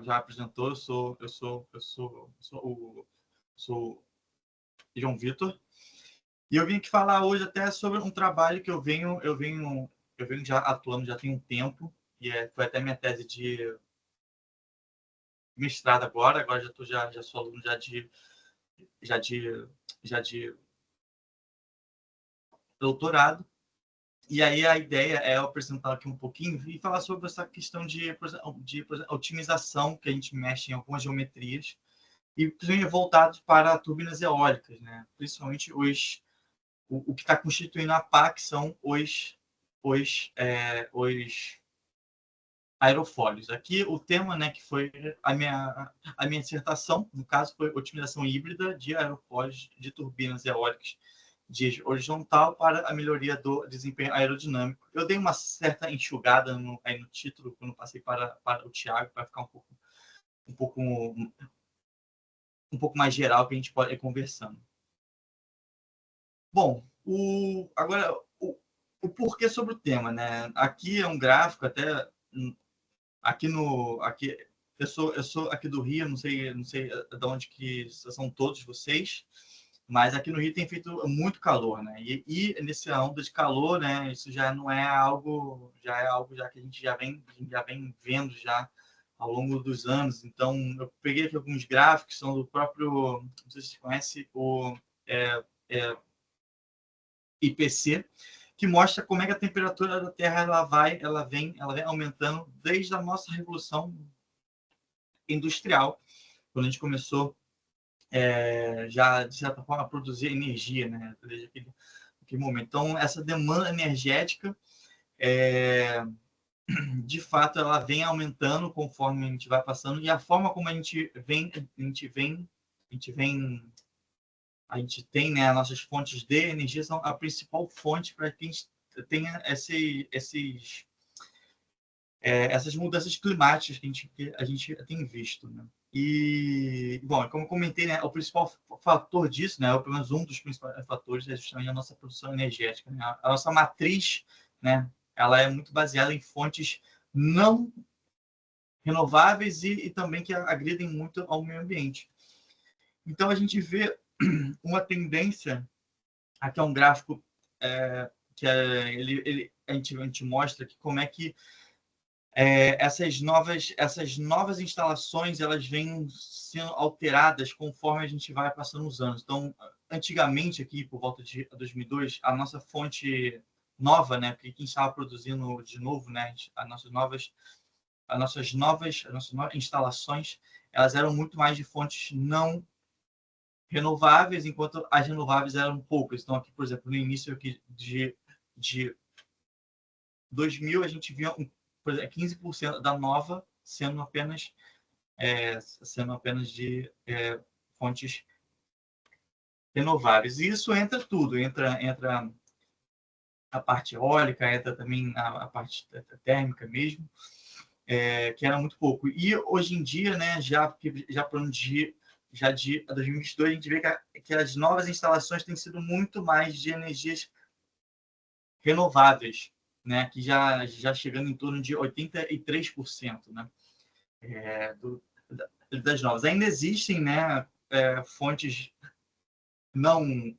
já apresentou, sou João Vitor. E eu vim aqui falar hoje até sobre um trabalho que eu venho já atuando já tem um tempo, e foi até minha tese de mestrado agora já sou aluno já de doutorado. E aí a ideia é eu apresentar aqui um pouquinho e falar sobre essa questão de otimização, que a gente mexe em algumas geometrias, e principalmente voltados para turbinas eólicas, né? Principalmente o que está constituindo a pá, que são os aerofólios. Aqui o tema, né, que foi a minha dissertação, no caso, foi otimização híbrida de aerofólios de turbinas eólicas de eixo horizontal para a melhoria do desempenho aerodinâmico. Eu dei uma certa enxugada aí no título, quando passei para o Thiago, para ficar um pouco mais geral, que a gente pode ir conversando. Bom, agora o porquê sobre o tema, né? Aqui é um gráfico até aqui eu sou aqui do Rio, não sei de onde que são todos vocês, mas aqui no Rio tem feito muito calor, né? E nesse onda de calor, né? Isso já não é algo, já é algo já que a gente já vem vendo já ao longo dos anos. Então, eu peguei aqui alguns gráficos que são do próprio, não sei se você conhece, o IPC, que mostra como é que a temperatura da Terra ela vem aumentando desde a nossa revolução industrial, quando a gente começou já de certa forma a produzir energia, né? Desde aquele momento. Então, essa demanda energética de fato ela vem aumentando conforme a gente vai passando, e a forma como a gente tem, né, as nossas fontes de energia são a principal fonte para que a gente tenha essas mudanças climáticas que a gente tem visto, né? E, bom, como eu comentei, né, o principal fator disso, né, ou pelo menos um dos principais fatores, é justamente a nossa produção energética, né? A nossa matriz, né, ela é muito baseada em fontes não renováveis e também que agridem muito ao meio ambiente. Então, a gente vê uma tendência, aqui é um gráfico que a gente mostra que como é que essas novas instalações elas vêm sendo alteradas conforme a gente vai passando os anos. Então, antigamente, aqui, por volta de 2002, a nossa fonte nova, né, porque quem estava produzindo de novo, né, as nossas novas instalações, elas eram muito mais de fontes não renováveis, enquanto as renováveis eram poucas. Então, aqui, por exemplo, no início aqui de 2000, a gente via 15% da nova sendo apenas de fontes renováveis. E isso entra tudo, entra a parte eólica, entra também a parte térmica mesmo, que era muito pouco. E hoje em dia, né, já para de 2022, a gente vê que as novas instalações têm sido muito mais de energias renováveis, né, que já chegando em torno de 83%, né, das novas. Ainda existem, né, fontes não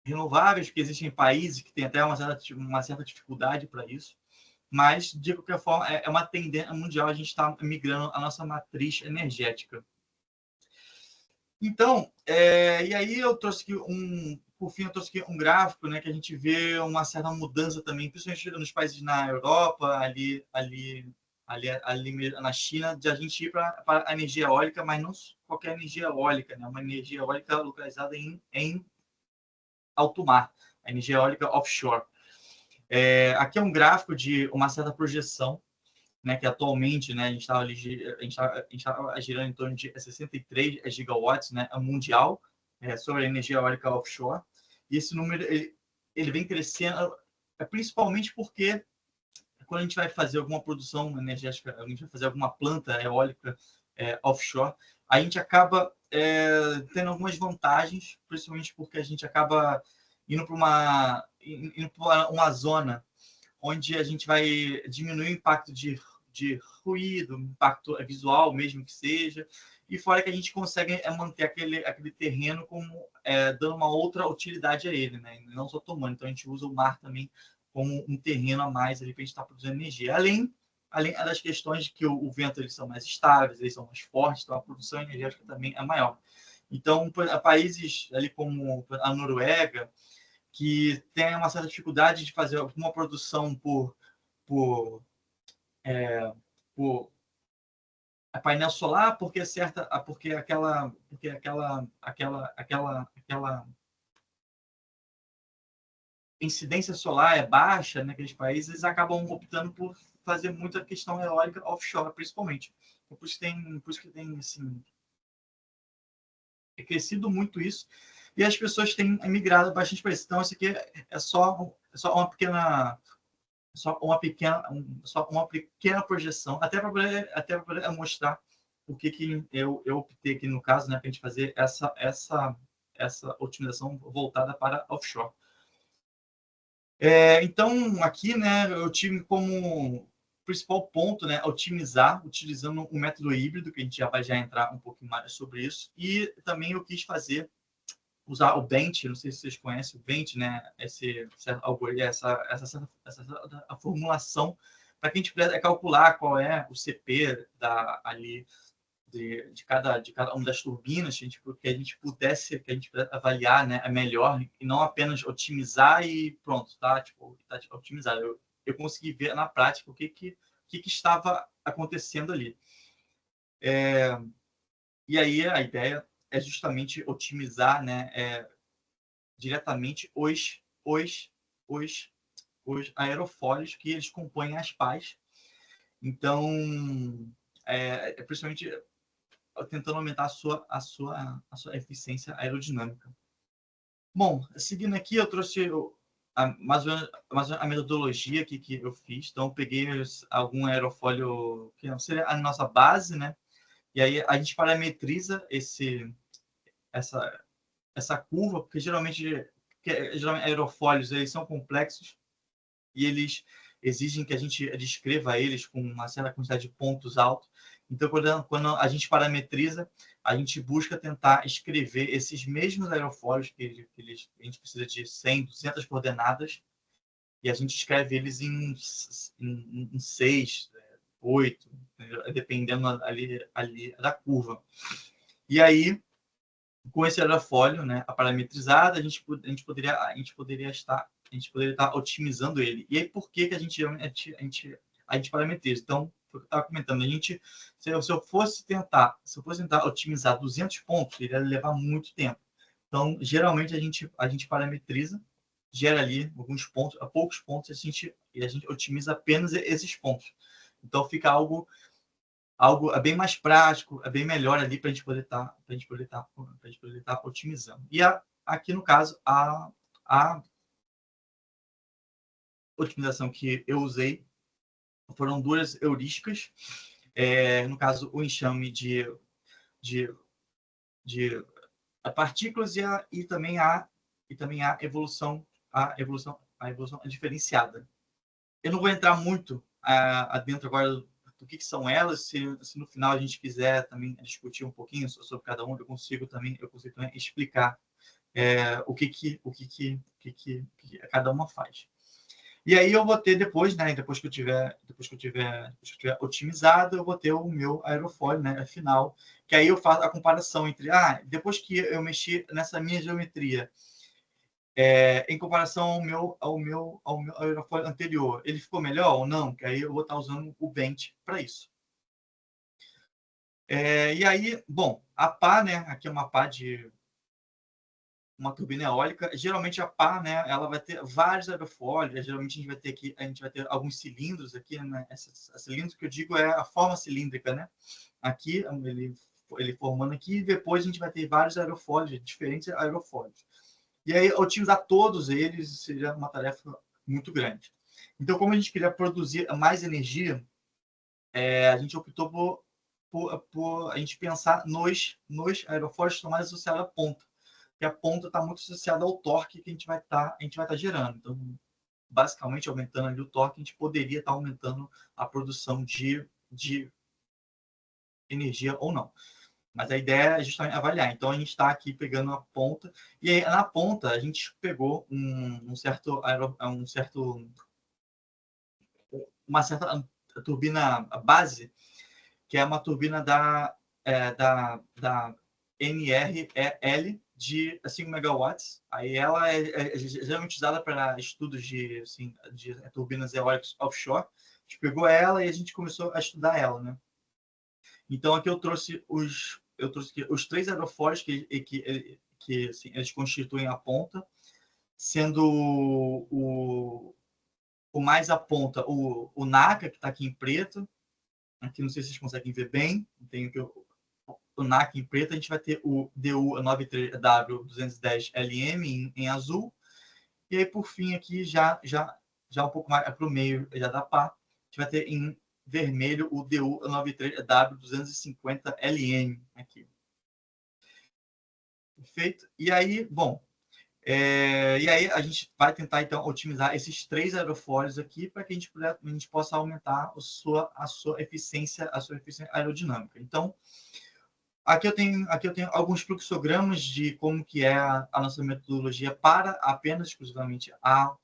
renováveis, porque existem países que têm até uma certa dificuldade para isso, mas, de qualquer forma, é uma tendência mundial, a gente está migrando a nossa matriz energética. Então, e aí eu trouxe aqui por fim, eu trouxe aqui um gráfico, né, que a gente vê uma certa mudança também, principalmente nos países na Europa, ali na China, de a gente ir para a energia eólica, mas não qualquer energia eólica, né, uma energia eólica localizada em alto mar, a energia eólica offshore. Aqui é um gráfico de uma certa projeção, né, que atualmente, né, a gente está girando em torno de 63 gigawatts, né, mundial, sobre a energia eólica offshore. E esse número ele vem crescendo, principalmente porque quando a gente vai fazer alguma produção energética, a gente vai fazer alguma planta eólica offshore, a gente acaba tendo algumas vantagens, principalmente porque a gente acaba indo para uma zona onde a gente vai diminuir o impacto de ruído, impacto visual mesmo que seja, e fora que a gente consegue manter aquele terreno como dando uma outra utilidade a ele, né? Não só tomando. Então a gente usa o mar também como um terreno a mais ali para a gente estar produzindo energia. Além das questões de que o vento eles são mais estáveis, eles são mais fortes, então a produção energética também é maior. Então, países ali como a Noruega, que tem uma certa dificuldade de fazer alguma produção por, por painel solar, porque aquela incidência solar é baixa naqueles países, eles acabam optando por fazer muita questão eólica offshore, principalmente. Por isso que tem assim, crescido muito isso, e as pessoas têm migrado bastante para isso. Então, isso aqui é só uma pequena projeção, até para poder mostrar o que eu optei aqui no caso, né, para a gente fazer essa otimização voltada para offshore. Então, aqui, né, eu tive como principal ponto, né, otimizar, utilizando o método híbrido, que a gente já vai entrar um pouquinho mais sobre isso, e também eu quis usar o Bench, não sei se vocês conhecem o Bench, né, a formulação, para que a gente pudesse calcular qual é o CP ali de cada uma das turbinas, que a gente pudesse avaliar, né, melhor, e não apenas otimizar e pronto, tá otimizado. Eu consegui ver na prática o que estava acontecendo ali. E aí a ideia é justamente otimizar, né, diretamente os aerofólios que eles compõem as pás. Então, principalmente tentando aumentar a sua eficiência aerodinâmica. Bom, seguindo aqui, eu trouxe mais ou menos a metodologia que eu fiz. Então, eu peguei algum aerofólio que seria a nossa base, né? E aí a gente parametriza essa curva, porque geralmente aerofólios eles são complexos e eles exigem que a gente descreva eles com uma certa quantidade de pontos altos. Então, quando a gente parametriza, a gente busca tentar escrever esses mesmos aerofólios que a gente precisa de 100, 200 coordenadas, e a gente escreve eles em 6, 8, dependendo ali da curva. E aí, com esse aerofólio, né, parametrizado, a gente poderia estar otimizando ele. E aí, por que a gente parametriza? Então, foi o que eu estava comentando. Se eu fosse tentar otimizar 200 pontos, ele ia levar muito tempo. Então, geralmente, a gente parametriza, gera ali alguns pontos, a poucos pontos, e a gente otimiza apenas esses pontos. Então, fica algo bem mais prático, bem melhor ali para a gente poder estar otimizando. E aqui no caso a otimização que eu usei foram duas heurísticas, no caso o enxame de partículas e também a evolução diferenciada. Eu não vou entrar muito adentro agora do que são elas. Se no final a gente quiser também discutir um pouquinho sobre cada um, eu consigo também explicar o que cada uma faz. E aí eu vou ter depois, né, depois que eu tiver otimizado, eu vou ter o meu aerofólio, né, final, que aí eu faço a comparação entre depois que eu mexi nessa minha geometria, em comparação ao meu aerofólio anterior, ele ficou melhor ou não? Que aí eu vou estar usando o Bench para isso. E aí, bom, a pá, né? Aqui é uma pá de uma turbina eólica. Geralmente a pá, né? Ela vai ter vários aerofólios. Geralmente a gente vai ter alguns cilindros aqui, né? Esse cilindro que eu digo é a forma cilíndrica, né? Aqui ele formando aqui, e depois a gente vai ter vários aerofólios, diferentes aerofólios. E aí, otimizar todos eles seria uma tarefa muito grande. Então, como a gente queria produzir mais energia, a gente optou por a gente pensar nos aerofólios que estão mais associados à ponta. Porque a ponta está muito associada ao torque que a gente vai estar gerando. Então, basicamente aumentando ali o torque, a gente poderia estar aumentando a produção de energia ou não. Mas a ideia é justamente avaliar. Então, a gente está aqui pegando a ponta, e aí, na ponta a gente pegou uma certa turbina base, que é uma turbina da NREL de 5 megawatts. Aí ela é geralmente usada para estudos de turbinas eólicas offshore. A gente pegou ela e a gente começou a estudar ela, né? Então aqui eu trouxe os 3 aerofólios que assim, eles constituem a ponta, sendo o mais a ponta, o NACA, que está aqui em preto. Aqui não sei se vocês conseguem ver bem. Tem aqui o NACA em preto. A gente vai ter o DU93W210LM em azul. E aí, por fim, aqui já um pouco mais para o meio já da pá, a gente vai ter em vermelho o DU93W250LM aqui. Perfeito? E aí, bom, e aí a gente vai tentar, então, otimizar esses 3 aerofólios aqui para que a gente possa aumentar a sua eficiência aerodinâmica. Então, aqui eu tenho alguns fluxogramas de como que é a nossa metodologia para apenas, exclusivamente, a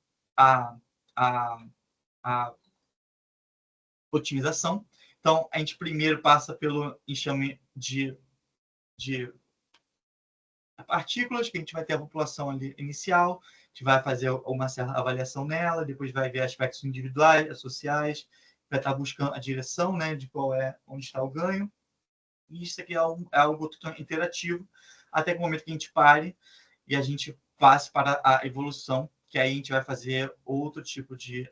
otimização. Então, a gente primeiro passa pelo enxame de partículas, que a gente vai ter a população ali inicial, a gente vai fazer uma certa avaliação nela, depois vai ver aspectos individuais, sociais, vai estar buscando a direção, né, de onde está o ganho. E isso aqui é algo interativo, até que o momento que a gente pare e a gente passe para a evolução, que aí a gente vai fazer outro tipo de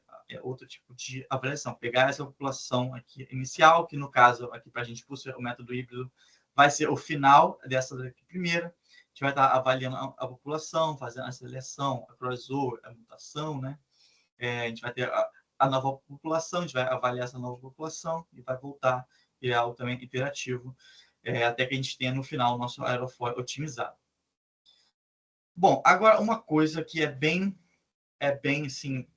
avaliação. Pegar essa população aqui inicial, que no caso, aqui para a gente, por ser o método híbrido, vai ser o final dessa daqui primeira. A gente vai estar avaliando a população, fazendo a seleção, a crossover, a mutação, né? A gente vai ter a nova população, a gente vai avaliar essa nova população e vai voltar, e é algo também interativo, até que a gente tenha no final o nosso aerofólio otimizado. Bom, agora uma coisa que é bem assim,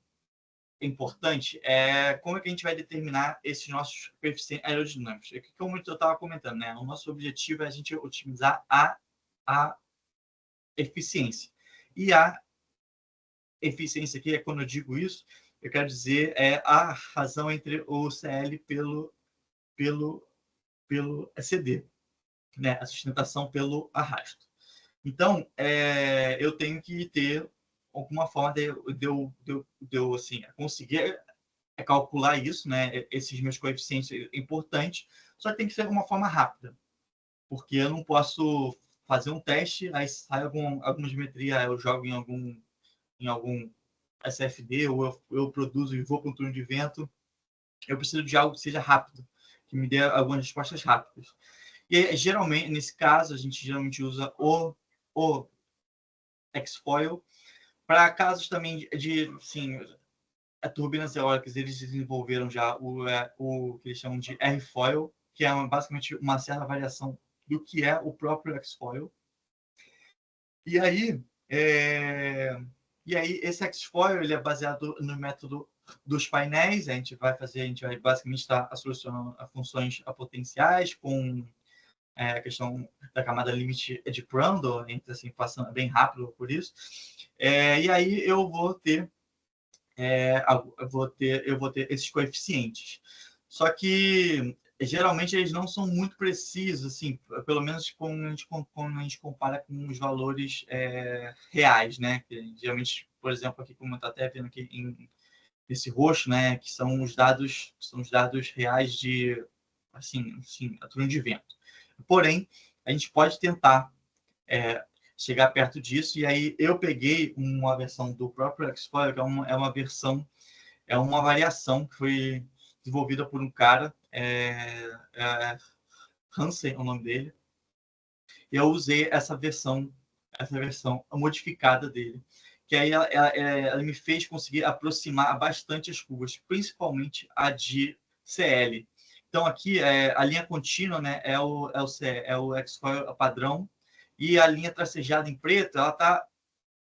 importante é como é que a gente vai determinar esses nossos coeficientes aerodinâmicos. Como eu estava comentando, né? O nosso objetivo é a gente otimizar a eficiência. E a eficiência aqui, quando eu digo isso, eu quero dizer a razão entre o CL pelo CD, né? A sustentação pelo arrasto. Então, eu tenho que ter alguma forma de eu assim, conseguir calcular isso, né? Esses meus coeficientes importantes, só que tem que ser de uma forma rápida, porque eu não posso fazer um teste, aí sai alguma geometria, eu jogo em algum SFD, ou eu produzo e vou para um turno de vento. Eu preciso de algo que seja rápido, que me dê algumas respostas rápidas. E geralmente, nesse caso, a gente geralmente usa o Xfoil. Para casos também sim, turbinas eólicas, eles desenvolveram já o que eles chamam de Rfoil, que é basicamente uma certa variação do que é o próprio Xfoil. E aí, esse Xfoil ele é baseado no método dos painéis. A gente vai basicamente estar solucionando funções potenciais com a questão da camada limite de Prandtl, assim, passando bem rápido por isso. E aí eu vou ter esses coeficientes. Só que geralmente eles não são muito precisos, assim, pelo menos quando a gente compara com os valores reais, né? Que, geralmente, por exemplo, aqui como está até vendo aqui nesse roxo, né? Que são os dados reais de assim a turno de vento. Porém, a gente pode tentar chegar perto disso, e aí eu peguei uma versão do próprio Xfoil, que é uma versão, é uma variação que foi desenvolvida por um cara, Hansen é o nome dele, e eu usei essa versão modificada dele, que aí ela me fez conseguir aproximar bastante as curvas, principalmente a de CL. Então aqui a linha contínua, né, é o Xfoil padrão, e a linha tracejada em preto, ela está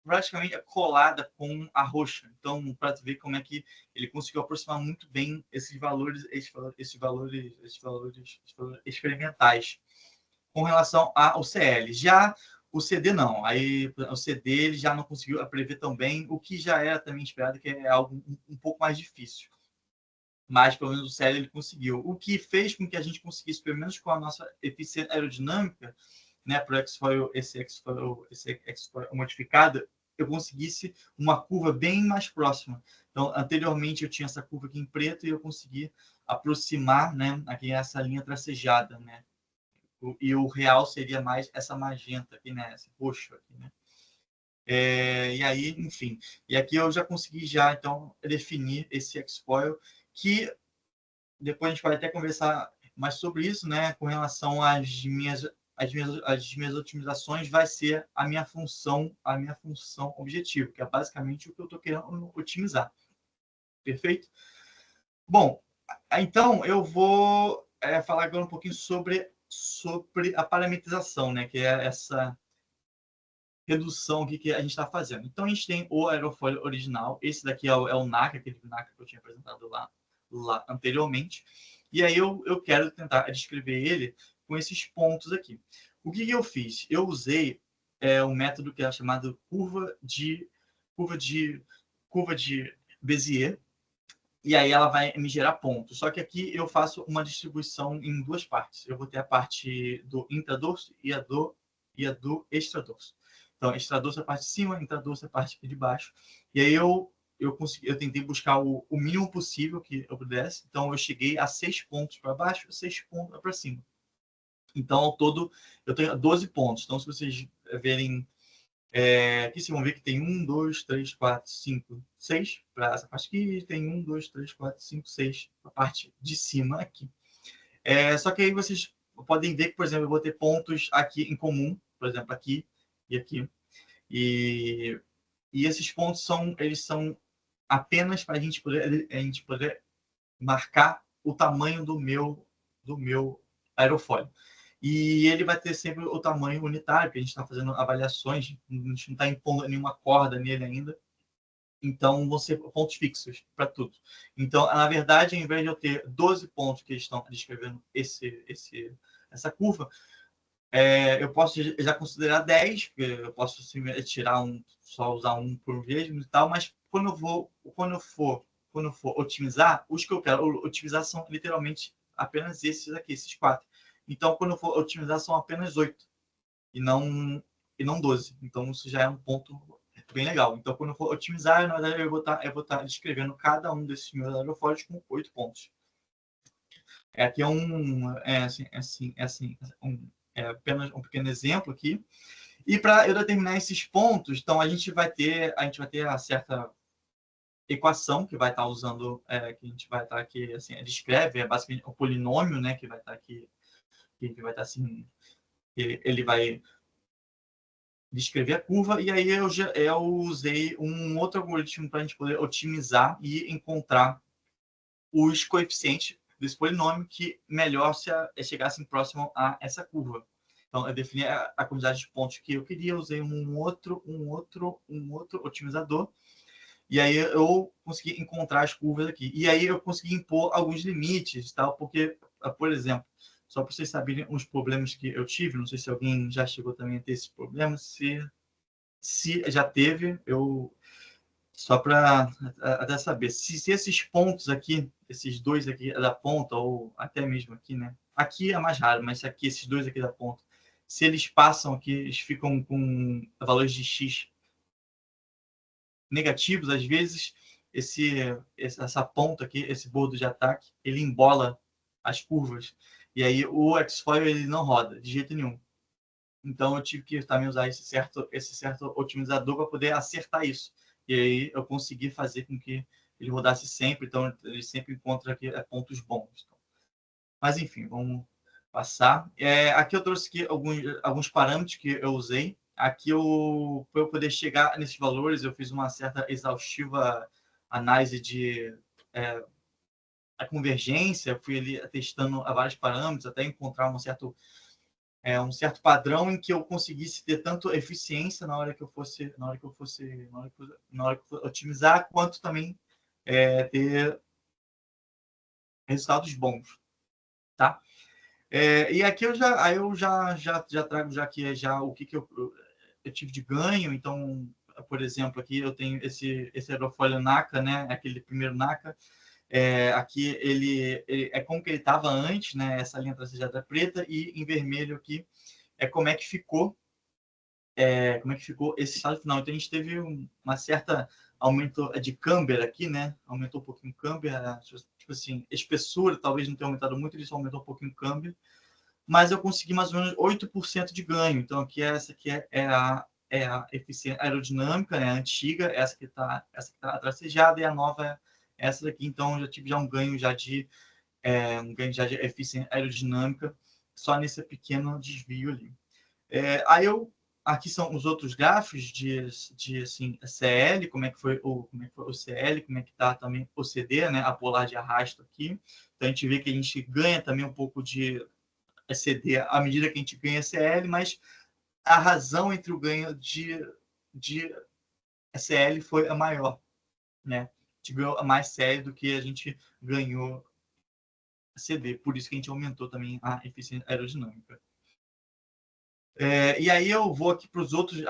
praticamente colada com a roxa. Então, para tu ver como é que ele conseguiu aproximar muito bem esses valores experimentais com relação ao CL. Já o CD não. Aí o CD ele já não conseguiu prever tão bem, o que já era também esperado, que é algo um pouco mais difícil. Mas pelo menos o CL ele conseguiu. O que fez com que a gente conseguisse, pelo menos com a nossa eficiência aerodinâmica, né, para esse X-Foil modificado, eu conseguisse uma curva bem mais próxima. Então, anteriormente eu tinha essa curva aqui em preto e eu consegui aproximar, né, aqui essa linha tracejada, né? E o real seria mais essa magenta aqui, né, esse roxo aqui, né? E aí, enfim, e aqui eu já consegui já então definir esse X-Foil, que depois a gente vai até conversar mais sobre isso, né? Com relação às minhas otimizações, vai ser a minha função objetivo, que é basicamente o que eu estou querendo otimizar. Perfeito? Bom, então eu vou falar agora um pouquinho sobre a parametrização, né? Que é essa redução que a gente está fazendo. Então a gente tem o aerofólio original, esse daqui é o NACA, aquele NACA que eu tinha apresentado lá anteriormente. E aí eu quero tentar descrever ele com esses pontos aqui. O que eu fiz? Eu usei um método que é chamado curva de Bézier, e aí ela vai me gerar pontos. Só que aqui eu faço uma distribuição em duas partes. Eu vou ter a parte do intradorso e a do extradorso. Então, extradorso é a parte de cima, intradorso é a parte de baixo. E aí eu tentei buscar o mínimo possível que eu pudesse. Então, eu cheguei a 6 pontos para baixo, 6 pontos para cima. Então, ao todo, eu tenho 12 pontos. Então, se vocês verem aqui, vocês vão ver que tem 1, 2, 3, 4, 5, 6 para essa parte aqui. Tem 1, 2, 3, 4, 5, 6 para a parte de cima aqui. Só que aí vocês podem ver que, por exemplo, eu vou ter pontos aqui em comum, por exemplo, aqui e aqui. E esses pontos eles são apenas para a gente poder marcar o tamanho do meu aerofólio. E ele vai ter sempre o tamanho unitário, porque a gente está fazendo avaliações, a gente não está impondo nenhuma corda nele ainda. Então, vão ser pontos fixos para tudo. Então, na verdade, ao invés de eu ter 12 pontos que estão descrevendo essa curva, eu posso já considerar 10, porque eu posso tirar só usar um por vez e tal, mas quando eu for otimizar, os que eu quero otimizar são literalmente apenas esses aqui, esses 4. Então, quando eu for otimizar, são apenas 8 e não 12. Então, isso já é um ponto bem legal. Então, quando eu for otimizar, na verdade, eu vou estar descrevendo cada um desses meus aerofólios com 8 pontos. Aqui é apenas um pequeno exemplo aqui. E para eu determinar esses pontos, então a gente vai ter a certa equação que vai estar usando, que a gente vai estar aqui, assim, descreve, basicamente o polinômio, né, que vai estar aqui, que vai estar assim, ele vai descrever a curva, e aí eu usei um outro algoritmo para a gente poder otimizar e encontrar os coeficientes desse polinômio que melhor chegassem próximo a essa curva. Então, eu defini a quantidade de pontos que eu queria, usei um outro otimizador, e aí eu consegui encontrar as curvas aqui. E aí eu consegui impor alguns limites, tal, porque, por exemplo, só para vocês saberem os problemas que eu tive, não sei se alguém já chegou também a ter esse problema, se já teve, só para até saber, se esses pontos aqui, esses dois aqui da ponta, ou até mesmo aqui, né? Aqui é mais raro, mas aqui, esses dois aqui da ponta, se eles passam aqui, eles ficam com valores de X negativos, às vezes essa ponta aqui, esse bordo de ataque, ele embola as curvas. E aí o X-Foil ele não roda de jeito nenhum. Então eu tive que também usar esse certo otimizador para poder acertar isso. E aí eu consegui fazer com que ele rodasse sempre, então ele sempre encontra aqui pontos bons. Mas enfim, vamos passar. Aqui eu trouxe aqui alguns parâmetros que eu usei. Aqui para eu poder chegar nesses valores, eu fiz uma certa exaustiva análise de a convergência, fui ali testando vários parâmetros até encontrar um certo um certo padrão em que eu conseguisse ter tanto eficiência na hora que eu fosse otimizar, quanto também ter resultados bons, tá? E aqui eu já trago já que já o que eu tive de ganho. Então, por exemplo, aqui eu tenho esse aerofólio NACA, né? Aquele primeiro NACA. Aqui ele é como que ele estava antes, né? Essa linha tracejada preta, e em vermelho aqui é como é que ficou esse estado final. Então a gente teve uma certa aumento de câmbio aqui, né? Aumentou um pouquinho o câmbio, tipo assim, espessura talvez não tenha aumentado muito, ele só aumentou um pouquinho o câmbio, mas eu consegui mais ou menos 8% de ganho. Então aqui essa aqui é a eficiência aerodinâmica, né? A antiga, essa que está tracejada, e a nova é essa daqui. Então eu já tive um ganho já de eficiência aerodinâmica só nesse pequeno desvio ali. Aqui são os outros gráficos de assim, CL, como é que foi o CL, como é que está também o CD, né, a polar de arrasto aqui. Então a gente vê que a gente ganha também um pouco de CD à medida que a gente ganha CL, mas a razão entre o ganho de CL foi a maior, né? A gente ganhou mais CL do que a gente ganhou CD, por isso que a gente aumentou também a eficiência aerodinâmica. E aí eu vou aqui para os outros.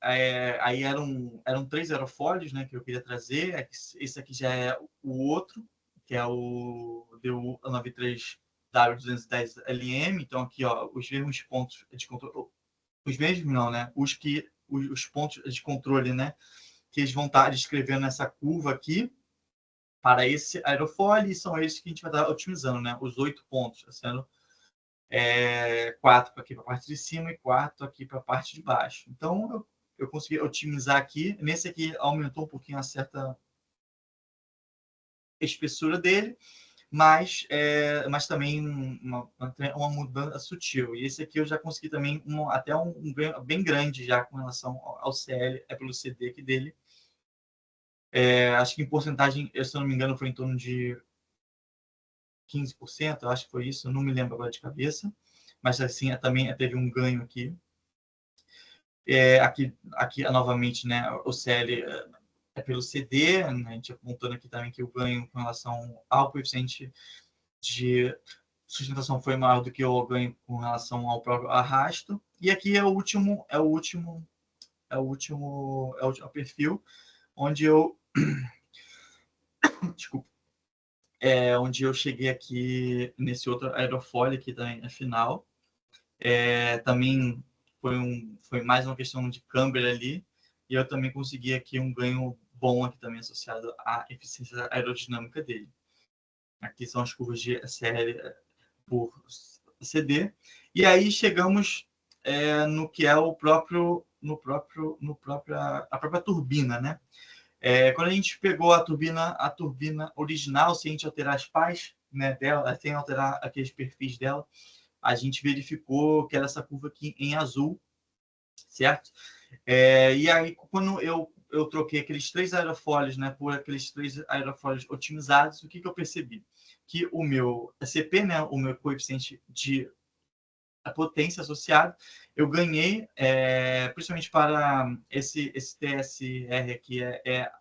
Aí eram 3 aerofólios, né, que eu queria trazer. Esse aqui já é o outro, que é o DU93W210LM. Então, aqui, ó, os mesmos pontos de controle. Os mesmos não, né? Os pontos de controle, né? Que eles vão estar descrevendo nessa curva aqui para esse aerofólio, e são eles que a gente vai estar otimizando, né? Os 8 pontos, sendo 4 aqui para a parte de cima e 4 aqui para a parte de baixo. Então, eu consegui otimizar aqui. Nesse aqui, aumentou um pouquinho a certa espessura dele, mas também uma mudança sutil. E esse aqui eu já consegui também até um ganho bem grande já com relação ao CL, pelo CD aqui dele. Acho que em porcentagem, se eu não me engano, foi em torno de 15%, eu acho que foi isso, eu não me lembro agora de cabeça, mas assim, também teve um ganho aqui. Aqui novamente, né, o CL pelo CD, né, a gente apontando aqui também que o ganho com relação ao coeficiente de sustentação foi maior do que o ganho com relação ao próprio arrasto. E aqui é o último perfil, onde eu desculpa, onde eu cheguei aqui nesse outro aerofólio aqui também na final. Também foi mais uma questão de câmbio ali, e eu também consegui aqui um ganho bom aqui também associado à eficiência aerodinâmica dele. Aqui são as curvas de série por CD, e aí chegamos no que é a própria turbina, né? Quando a gente pegou a turbina original, sem a gente alterar as pás, né, dela, sem alterar aqueles perfis dela, a gente verificou que era essa curva aqui em azul, certo? E aí, quando eu troquei aqueles 3 aerofólios, né, por aqueles 3 aerofólios otimizados, o que eu percebi? Que o meu CP, né, o meu coeficiente de potência associado, eu ganhei, principalmente para esse TSR aqui, é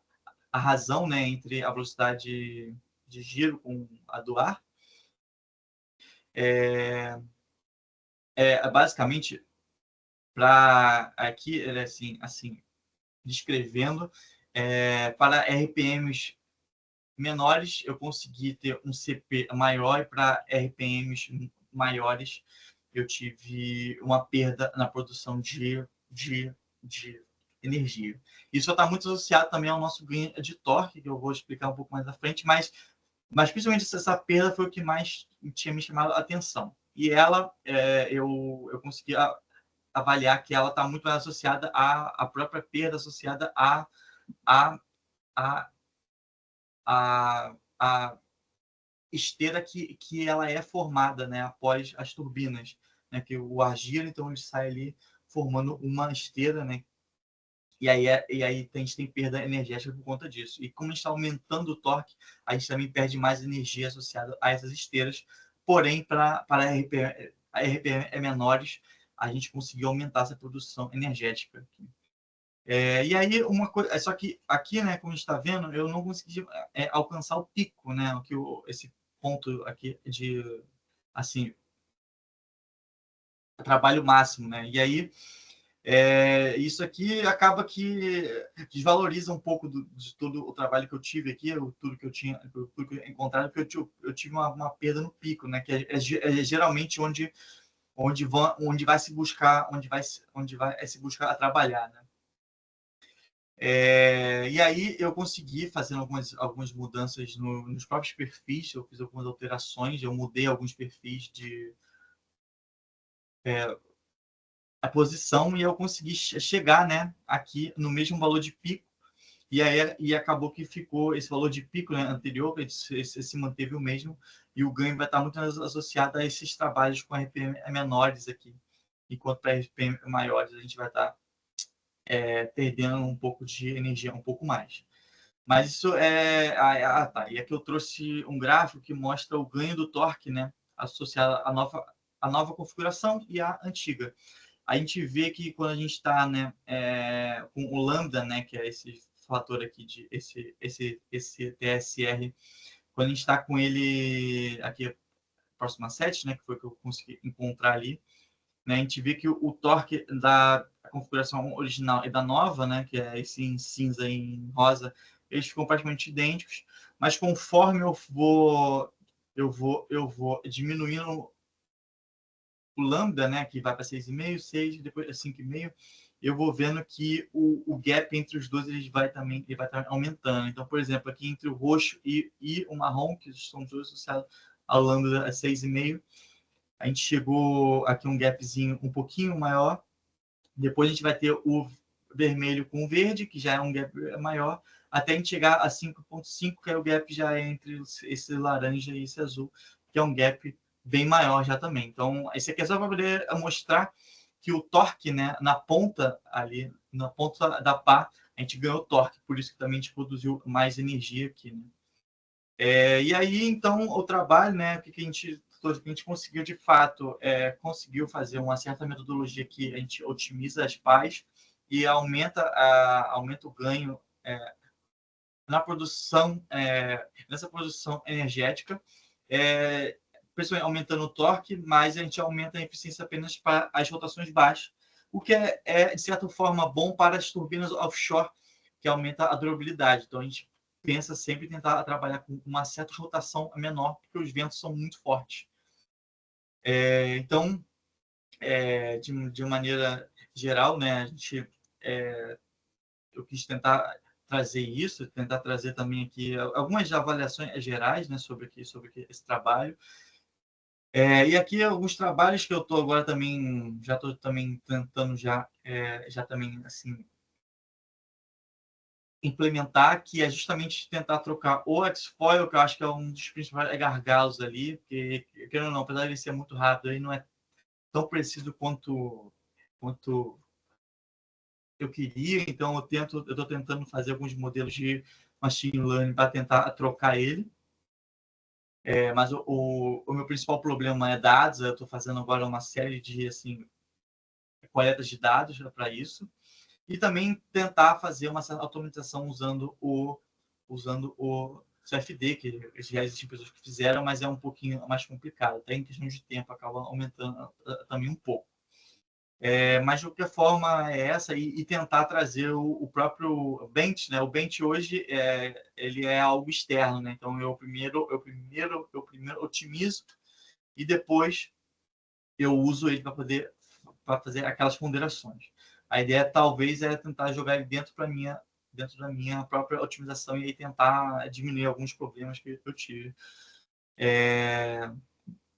a razão, né, entre a velocidade de giro com a do ar. Basicamente, para aqui, assim descrevendo, para RPMs menores, eu consegui ter um CP maior, e para RPMs maiores, eu tive uma perda na produção de energia. Isso está muito associado também ao nosso ganho de torque, que eu vou explicar um pouco mais à frente, mas principalmente essa perda foi o que mais tinha me chamado a atenção. E ela, eu consegui avaliar que ela está muito mais associada à própria perda, associada à a esteira que ela é formada, né, após as turbinas, né, que o ar gira, então ele sai ali formando uma esteira, né, e aí a gente tem perda energética por conta disso. E como a gente está aumentando o torque, a gente também perde mais energia associada a essas esteiras. Porém, para RPM menores, a gente conseguiu aumentar essa produção energética aqui. E aí, uma coisa, só que aqui, né, como a gente está vendo, eu não consegui alcançar o pico, né, esse ponto aqui de, assim, trabalho máximo, né, e aí, isso aqui acaba que desvaloriza um pouco de todo o trabalho que eu tive aqui, tudo que eu tinha, tudo que eu encontrado, porque eu tive uma perda no pico, né, que é geralmente onde vai se buscar, onde vai se buscar a trabalhar, né. E aí eu consegui fazer algumas mudanças nos próprios perfis, eu fiz algumas alterações, eu mudei alguns perfis de a posição e eu consegui chegar, né, aqui no mesmo valor de pico. E acabou que ficou esse valor de pico, né, anterior, se manteve o mesmo, e o ganho vai estar muito associado a esses trabalhos com RPM menores aqui, enquanto para RPM maiores a gente vai estar perdendo um pouco de energia, um pouco mais. Mas isso tá. E aqui eu trouxe um gráfico que mostra o ganho do torque, né, associado à nova configuração e à antiga. A gente vê que quando a gente está, né, com o lambda, né, que é esse fator aqui de esse TSR, quando a gente está com ele aqui próximo a 7, né, que foi o que eu consegui encontrar ali, né, a gente vê que o torque da configuração original e da nova, né, que é esse em cinza e em rosa, eles ficam praticamente idênticos, mas conforme eu vou diminuindo o lambda, né, que vai para 6,5, 6, depois 5,5, eu vou vendo que o gap entre os dois ele vai estar aumentando. Então, por exemplo, aqui entre o roxo e o marrom, que são os dois associados ao lambda 6,5, a gente chegou aqui um gapzinho um pouquinho maior. Depois a gente vai ter o vermelho com o verde, que já é um gap maior, até a gente chegar a 5,5, que é o gap já entre esse laranja e esse azul, que é um gap bem maior já também. Então, esse aqui é só para poder mostrar que o torque, né, na ponta ali, na ponta da pá, a gente ganhou torque, por isso que também a gente produziu mais energia aqui, né? E aí, então, o trabalho, né, que a gente conseguiu, de fato, conseguiu fazer uma certa metodologia que a gente otimiza as pás e aumenta o ganho na produção, nessa produção energética, principalmente aumentando o torque, mas a gente aumenta a eficiência apenas para as rotações baixas, o que de certa forma, bom para as turbinas offshore, que aumenta a durabilidade. Então, a gente pensa sempre em tentar trabalhar com uma certa rotação menor, porque os ventos são muito fortes. Então, de maneira geral, né, eu quis tentar trazer isso, tentar trazer também aqui algumas avaliações gerais, né, sobre esse trabalho. E aqui alguns trabalhos que eu estou agora também, já estou também tentando já também assim implementar, que é justamente tentar trocar o X-Foil, que eu acho que é um dos principais gargalos ali, porque, querendo ou não, apesar de ele ser muito rápido, ele não é tão preciso quanto eu queria, então eu estou tentando fazer alguns modelos de machine learning para tentar trocar ele. Mas o meu principal problema é dados, eu estou fazendo agora uma série de assim, coletas de dados para isso, e também tentar fazer uma certa automatização usando o CFD, que já existem pessoas que fizeram, mas é um pouquinho mais complicado, até em questão de tempo acaba aumentando também um pouco. Mas de qualquer forma é essa, e tentar trazer o próprio Bench, né? O Bench hoje ele é algo externo, né? Então eu primeiro otimizo e depois eu uso ele para fazer aquelas ponderações. A ideia talvez é tentar jogar ele dentro da minha própria otimização e aí tentar diminuir alguns problemas que eu tive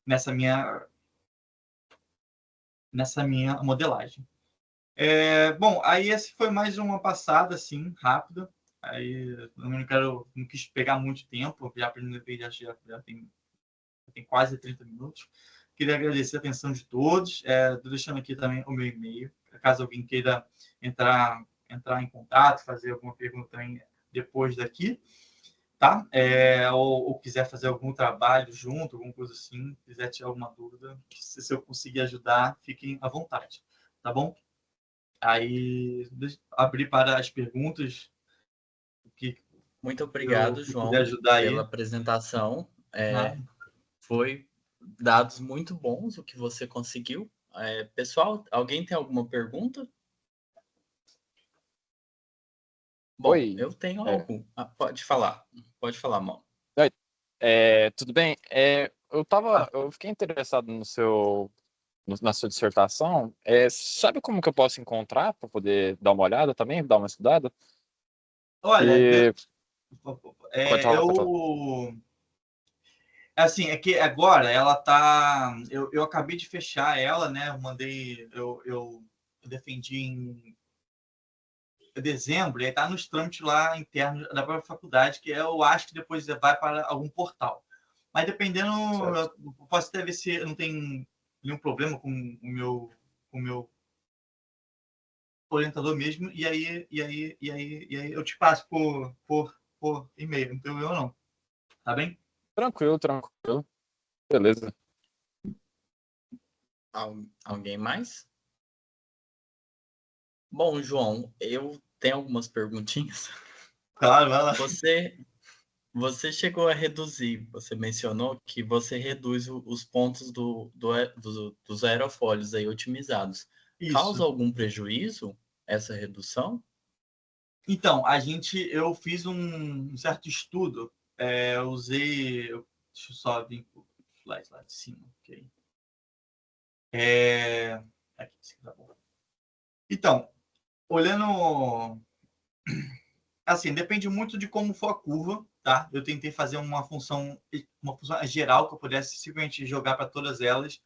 nessa minha modelagem. Bom, aí esse foi mais uma passada assim rápida. Aí não quis pegar muito tempo, já tem quase 30 minutos. Queria agradecer a atenção de todos. Estou deixando aqui também o meu e-mail, caso alguém queira entrar em contato, fazer alguma pergunta também depois daqui. tá? Ou quiser fazer algum trabalho junto, alguma coisa assim, quiser tirar alguma dúvida, se eu conseguir ajudar, fiquem à vontade, tá bom? Aí, abrir para as perguntas, o que Muito obrigado, eu puder João, ajudar pela aí. apresentação. Nada. Foi dados muito bons o que você conseguiu. Pessoal, alguém tem alguma pergunta? Bom, Oi, eu tenho é, algum. Pode falar. Pode falar, mão. oi, tudo bem? Eu fiquei interessado na sua dissertação. Sabe como que eu posso encontrar para poder dar uma olhada também, dar uma estudada? Olha, E pode falar, pode falar. eu assim, é que agora ela tá. Eu acabei de fechar ela, né? Eu mandei. Eu defendi em dezembro, e aí tá nos trâmites lá internos da própria faculdade, que eu acho que depois vai para algum portal. Mas dependendo, Certo. eu posso até ver se não tem nenhum problema com o meu orientador mesmo, e aí eu te passo por e-mail, não tem problema não. Tá bem? Tranquilo, tranquilo. Beleza. Alguém mais? Bom, João, eu tenho algumas perguntinhas. Claro, vai lá. Você chegou a reduzir, você mencionou que você reduz os pontos dos aerofólios aí otimizados. Causa Isso. algum prejuízo essa redução? Então, eu fiz um certo estudo, eu usei, deixa eu só vir para o slide lá de cima, ok? Aqui, tá bom. Então, olhando, assim, depende muito de como for a curva, tá? Eu tentei fazer uma função geral que eu pudesse simplesmente jogar para todas elas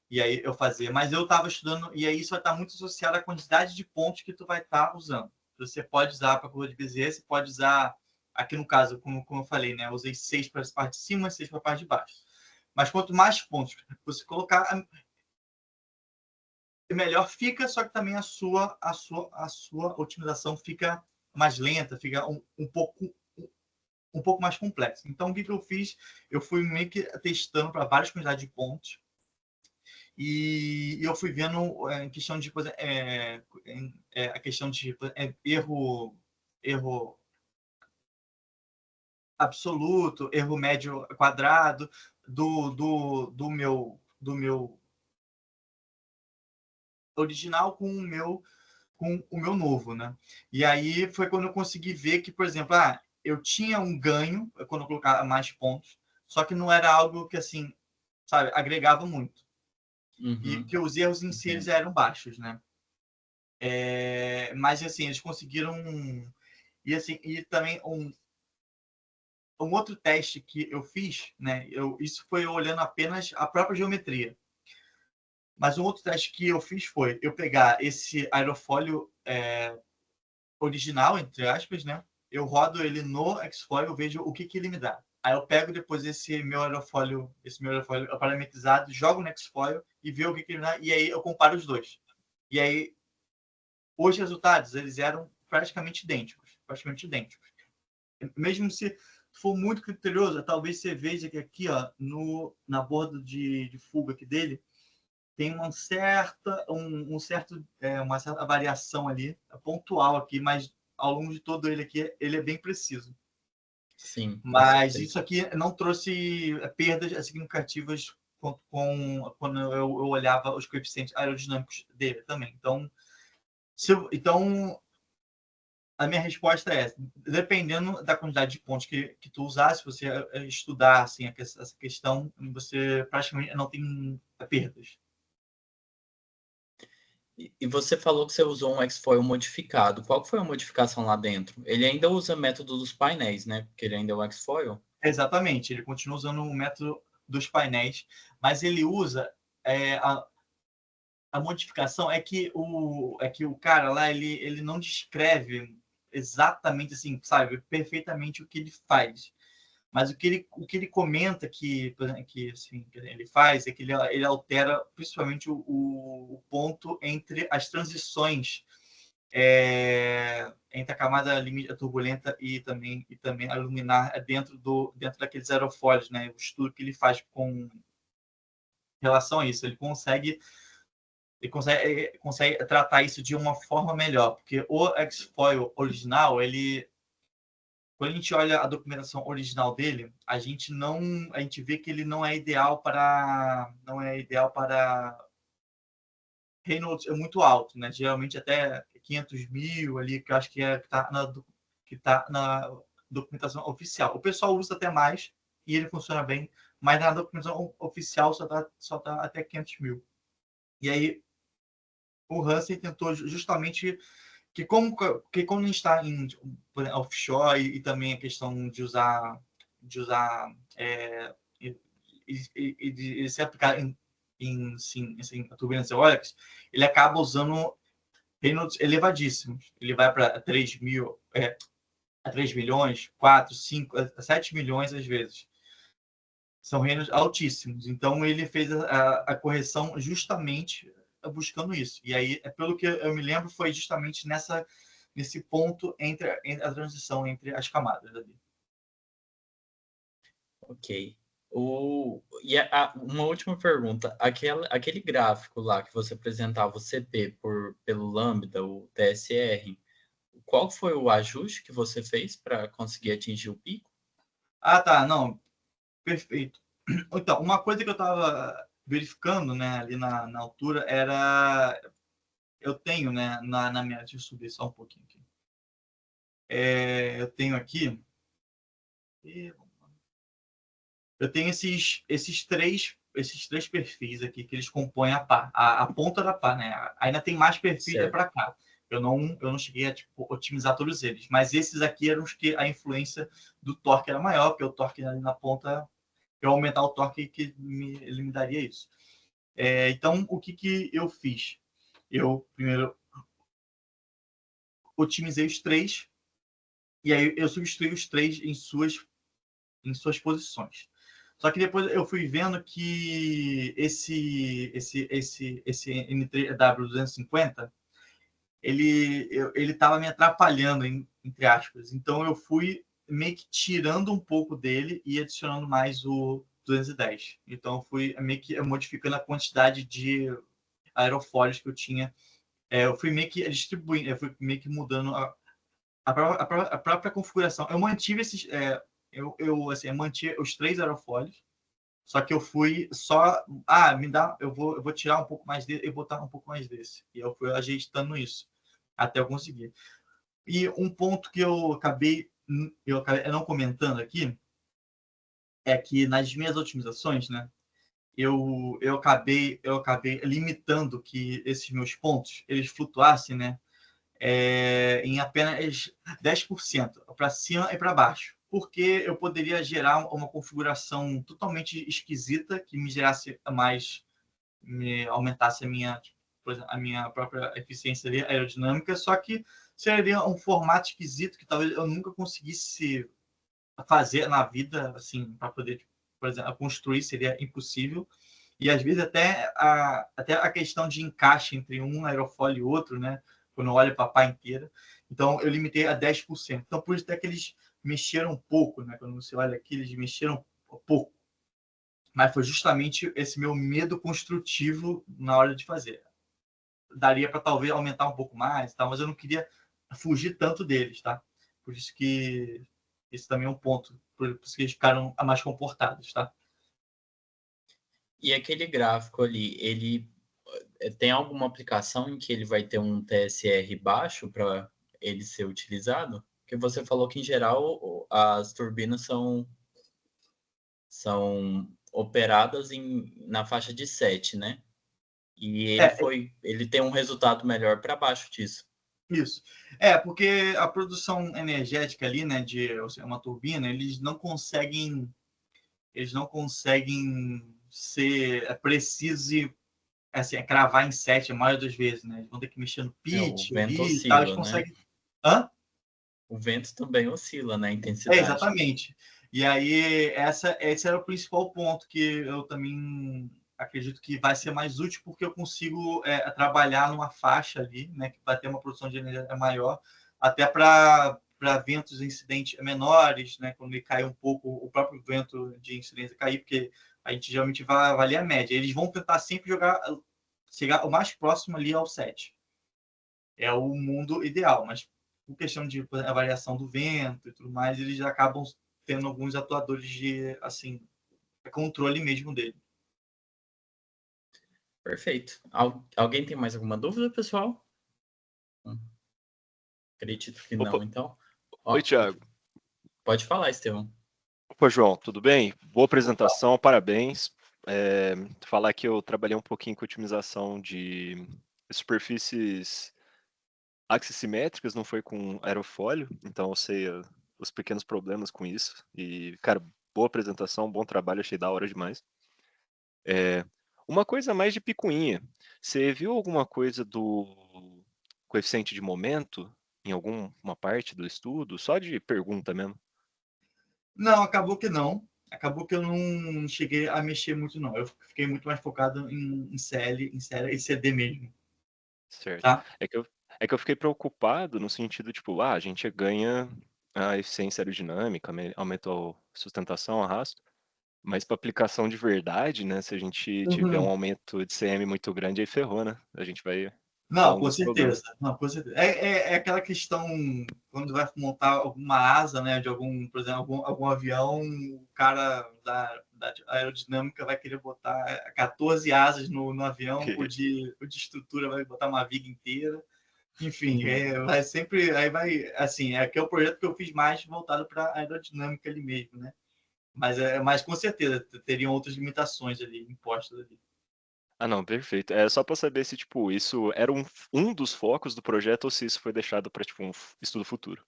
e aí eu fazer. Mas eu estava estudando e aí isso vai estar muito associado à quantidade de pontos que tu vai estar usando. Você pode usar para a curva de Bezier, você pode usar aqui no caso, como eu falei, né? Eu usei 6 para a parte de cima, 6 para a parte de baixo. Mas quanto mais pontos você colocar, melhor fica, só que também a sua otimização fica mais lenta, fica um pouco mais complexo. Então, o que eu fiz? Eu fui meio que testando para várias quantidades de pontos e eu fui vendo em questão de a questão de erro absoluto, erro médio quadrado do meu original com o meu novo, né? E aí foi quando eu consegui ver que, por exemplo, eu tinha um ganho quando eu colocava mais pontos, só que não era algo que, assim, sabe, agregava muito. E Uhum, que os erros em si eles entendo. eram baixos, né? Mas, assim, eles conseguiram... E, assim, e também um outro teste que eu fiz, né? Isso foi olhando apenas a própria geometria. Mas um outro teste que eu fiz foi eu pegar esse aerofólio original, entre aspas, né? Eu rodo ele no Xfoil, eu vejo o que ele me dá. Aí eu pego depois esse meu aerofólio parametrizado, jogo no Xfoil e vejo o que ele me dá, e aí eu comparo os dois. E aí, os resultados, eles eram praticamente idênticos, Mesmo se for muito criterioso, talvez você veja que aqui, ó, na borda de fuga aqui dele, tem uma certa variação ali, pontual aqui, mas ao longo de todo ele aqui, ele é bem preciso. Sim, com Mas certeza. isso aqui não trouxe perdas significativas quando eu olhava os coeficientes aerodinâmicos dele também. Então, a minha resposta é: dependendo da quantidade de pontos que tu usar, se você estudar assim, essa questão, você praticamente não tem perdas. E você falou que você usou um Xfoil modificado. Qual foi a modificação lá dentro? Ele ainda usa método dos painéis, né? Porque ele ainda é o Xfoil. Exatamente, ele continua usando o método dos painéis, mas ele usa a modificação é que o cara lá ele não descreve exatamente assim, sabe, perfeitamente o que ele faz. Mas o que ele comenta assim, que ele faz é que ele altera principalmente o ponto entre as transições entre a camada limite turbulenta e também a luminar dentro daqueles aerofólios, né? O estudo que ele faz com relação a isso, ele consegue tratar isso de uma forma melhor, porque o X-Foil original, quando a gente olha a documentação original dele, a gente vê que ele não é ideal para Reynolds muito alto, né? Geralmente até 500 mil ali, que eu acho que está na documentação oficial. O pessoal usa até mais e ele funciona bem, mas na documentação oficial só tá até 500 mil. E aí o Hansen tentou justamente que quando a gente está em offshore e também a questão de usar e se aplicar em turbinas eólicas, ele acaba usando Reynolds elevadíssimos. Ele vai para 3 mil, 3 milhões, 4, 5, 7 milhões às vezes. São Reynolds altíssimos. Então ele fez a correção justamente buscando isso. E aí, pelo que eu me lembro, foi justamente nesse ponto entre a transição entre as camadas ali. Ok. Uma última pergunta. Aquele gráfico lá que você apresentava o CP pelo Lambda, o TSR, qual foi o ajuste que você fez para conseguir atingir o pico? Ah, tá. Não. Perfeito. Então, uma coisa que eu estava verificando, né, ali na altura era... Eu tenho, né, na minha... Deixa eu subir só um pouquinho aqui. Eu tenho aqui... Eu tenho esses três perfis aqui que eles compõem a pá, a ponta da pá, né? Ainda tem mais perfis para cá. Eu não cheguei a otimizar todos eles, mas esses aqui eram os que a influência do torque era maior, porque o torque ali na ponta, eu aumentar o torque que ele me daria isso. Então, o que eu fiz? Eu primeiro otimizei os três e aí eu substituí os três em suas posições. Só que depois eu fui vendo que esse N3W250 ele estava me atrapalhando, entre aspas. Então eu fui meio que tirando um pouco dele e adicionando mais o 210. Então eu fui meio que modificando a quantidade de aerofólios que eu tinha. Eu fui meio que distribuindo, eu fui meio que mudando a própria configuração. Eu mantive esses... eu mantive os 3 aerofólios, só que eu fui só... eu vou tirar um pouco mais dele e botar um pouco mais desse. E eu fui ajeitando isso, até eu conseguir. E um ponto que eu acabei não comentando aqui, é que nas minhas otimizações, né, eu acabei limitando que esses meus pontos, eles flutuassem, né, em apenas 10%, para cima e para baixo, porque eu poderia gerar uma configuração totalmente esquisita que me gerasse aumentasse a minha própria eficiência aerodinâmica, só que seria um formato esquisito que talvez eu nunca conseguisse fazer na vida, assim, para poder, por exemplo, construir seria impossível. E às vezes até a questão de encaixe entre um aerofólio e outro, né? Quando eu olho para a pá inteira. Então, eu limitei a 10%. Então, por isso até que eles mexeram um pouco, né? Quando você olha aqui, eles mexeram um pouco. Mas foi justamente esse meu medo construtivo na hora de fazer. Daria para talvez aumentar um pouco mais, tá? Mas eu não queria fugir tanto deles, tá? Por isso que esse também é um ponto. Por isso que eles ficaram mais comportados, tá? E aquele gráfico ali, ele tem alguma aplicação em que ele vai ter um TSR baixo para ele ser utilizado? Porque você falou que, em geral, as turbinas são operadas na faixa de 7, né? E ele tem um resultado melhor para baixo disso. Isso. Porque a produção energética ali, né, de uma turbina, eles não conseguem ser precisos e assim, cravar em 7 a maioria das vezes, né? Eles vão ter que mexer no O pitch vento ali e tal, eles oscila, né? conseguem... Hã? O vento também oscila, né? A intensidade. Exatamente. E aí, esse era o principal ponto que eu também acredito que vai ser mais útil porque eu consigo trabalhar numa faixa ali, né, que vai ter uma produção de energia maior, até para ventos e incidentes menores, né, quando ele cai um pouco, o próprio vento de incidência cair, porque a gente geralmente vai avaliar a média. Eles vão tentar sempre chegar o mais próximo ali ao 7. É o mundo ideal, mas por questão de avaliação do vento e tudo mais, eles acabam tendo alguns atuadores de, assim, controle mesmo dele. Perfeito. Alguém tem mais alguma dúvida, pessoal? Acredito que Opa. não, então. Oi, Thiago. Pode falar, Estevão. Opa, João, tudo bem? Boa apresentação, parabéns. Falar que eu trabalhei um pouquinho com otimização de superfícies axissimétricas, não foi com aerofólio, então eu sei os pequenos problemas com isso. E, cara, boa apresentação, bom trabalho, achei da hora demais. Uma coisa mais de picuinha, você viu alguma coisa do coeficiente de momento em alguma parte do estudo? Só de pergunta mesmo. Não, acabou que não. Acabou que eu não cheguei a mexer muito, não. Eu fiquei muito mais focado em CL, em série e CD mesmo. Certo. Tá? É que eu fiquei preocupado no sentido, tipo, a gente ganha a eficiência aerodinâmica, aumentou a sustentação, arrasto, mas para aplicação de verdade, né, se a gente tiver um aumento de CM muito grande, aí ferrou, né? A gente vai ter Não, com alguns problemas. certeza. Não, com certeza. É aquela questão, quando vai montar alguma asa, né, de algum, por exemplo, algum avião, o cara da aerodinâmica vai querer botar 14 asas no avião, o de estrutura vai botar uma viga inteira. Enfim, vai sempre, aí vai, assim, é que é o projeto que eu fiz mais voltado para aerodinâmica ali mesmo, né? Mas com certeza teriam outras limitações ali impostas ali. Ah, não, perfeito. É só para saber se, tipo, isso era um dos focos do projeto ou se isso foi deixado para, tipo, estudo futuro.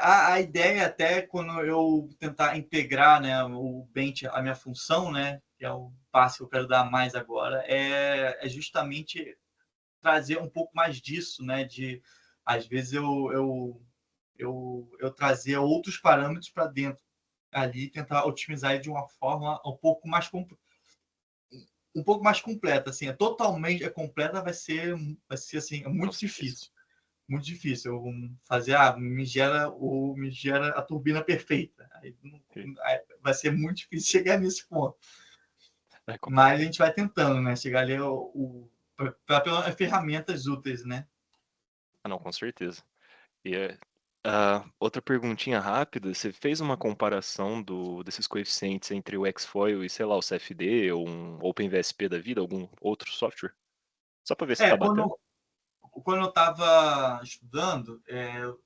A ideia até quando eu tentar integrar, né, o Bench a minha função, né, que é o passo que eu quero dar mais agora, é justamente trazer um pouco mais disso, né, de às vezes eu trazer outros parâmetros para dentro ali, tentar otimizar ele de uma forma um pouco mais completa, assim, totalmente completa vai ser assim, muito Nossa, difícil. Muito difícil. Eu fazer, me gera a turbina perfeita. Aí vai ser muito difícil chegar nesse ponto. Mas a gente vai tentando, né? Chegar ali para ferramentas úteis, né? Ah, não, com certeza. E outra perguntinha rápida, você fez uma comparação desses coeficientes entre o Xfoil e, sei lá, o CFD ou um OpenVSP da vida, algum outro software? Só para ver se tá batendo? Quando eu estava estudando,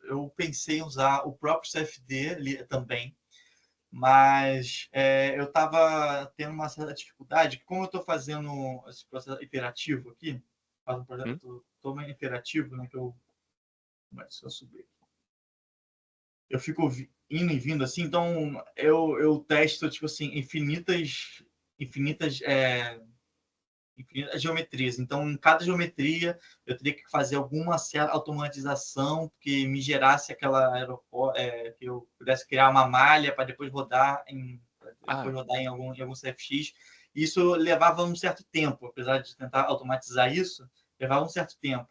eu pensei em usar o próprio CFD ali também, mas eu estava tendo uma certa dificuldade, como eu estou fazendo esse processo iterativo aqui, faço um projeto totalmente iterativo, né, que eu... Mas se eu subir... Eu fico indo e vindo assim, então eu testo, tipo assim, infinitas geometrias. Então, em cada geometria, eu teria que fazer alguma certa automatização que me gerasse que eu pudesse criar uma malha para depois rodar em algum CFX. Isso levava um certo tempo, apesar de tentar automatizar isso, levava um certo tempo.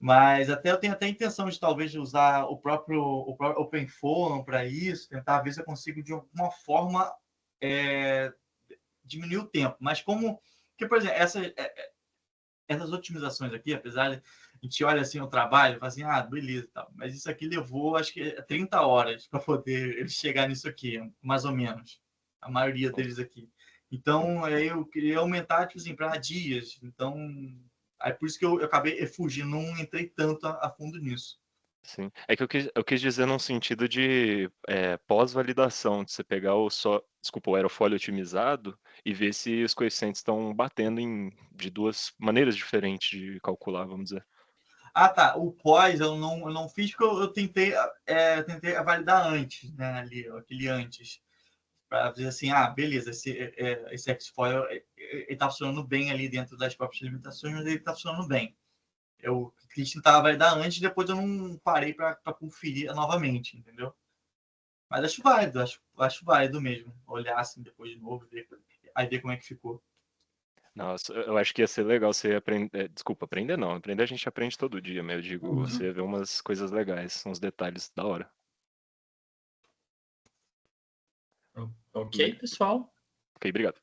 Mas eu tenho até a intenção de talvez usar o próprio OpenFOAM para isso, tentar ver se eu consigo de alguma forma diminuir o tempo. Mas que, por exemplo, essas otimizações aqui, apesar de a gente olha assim o trabalho, fala assim, beleza, tal. Mas isso aqui levou, acho que 30 horas para poder eles chegar nisso aqui, mais ou menos. A maioria deles aqui. Então, eu queria aumentar, tipo assim, para dias. Então, aí por isso que eu acabei fugindo, não entrei tanto a fundo nisso. Sim. É que eu quis dizer num sentido de pós-validação, de você pegar o aerofólio otimizado e ver se os coeficientes estão batendo de duas maneiras diferentes de calcular, vamos dizer. Tá. O pós eu não fiz porque eu tentei validar antes, né? Ali, aquele antes. Para dizer assim, beleza, esse Xfoil está funcionando bem ali dentro das próprias limitações, mas ele está funcionando bem. Eu quis tentar validar antes, depois eu não parei para conferir novamente, entendeu? Mas acho válido mesmo. Olhar assim depois de novo, aí ver como é que ficou. Nossa, eu acho que ia ser legal você aprender. Desculpa, aprender não. Aprender a gente aprende todo dia, mas eu digo, você vê umas coisas legais, uns detalhes da hora. Ok, pessoal. Ok, obrigado.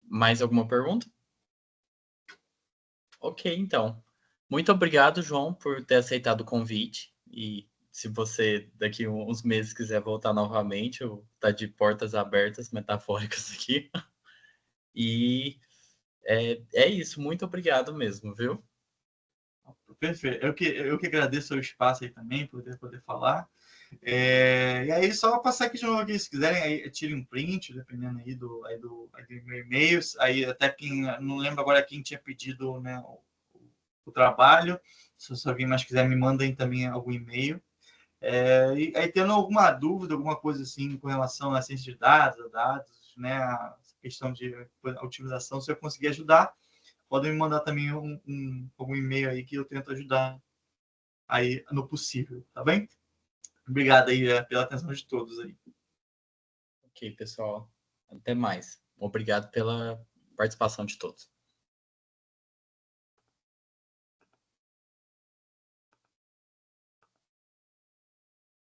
Mais alguma pergunta? Ok, então. Muito obrigado, João, por ter aceitado o convite. E se você daqui uns meses quiser voltar novamente, tá de portas abertas, metafóricas aqui. E é isso. Muito obrigado mesmo, viu? Perfeito. Eu que agradeço o espaço aí também, poder falar. E aí, só passar aqui de novo aqui, se quiserem, aí tirem um print, dependendo aí do meu e-mail. Aí, até quem, não lembro agora quem tinha pedido, né, o trabalho. Se alguém mais quiser, me mandem também algum e-mail. E aí, tendo alguma dúvida, alguma coisa assim com relação à ciência de dados, né, a questão de otimização, se eu conseguir ajudar, podem me mandar também algum e-mail aí que eu tento ajudar aí no possível, tá bem? Obrigado aí pela atenção de todos aí. Ok, pessoal. Até mais. Obrigado pela participação de todos.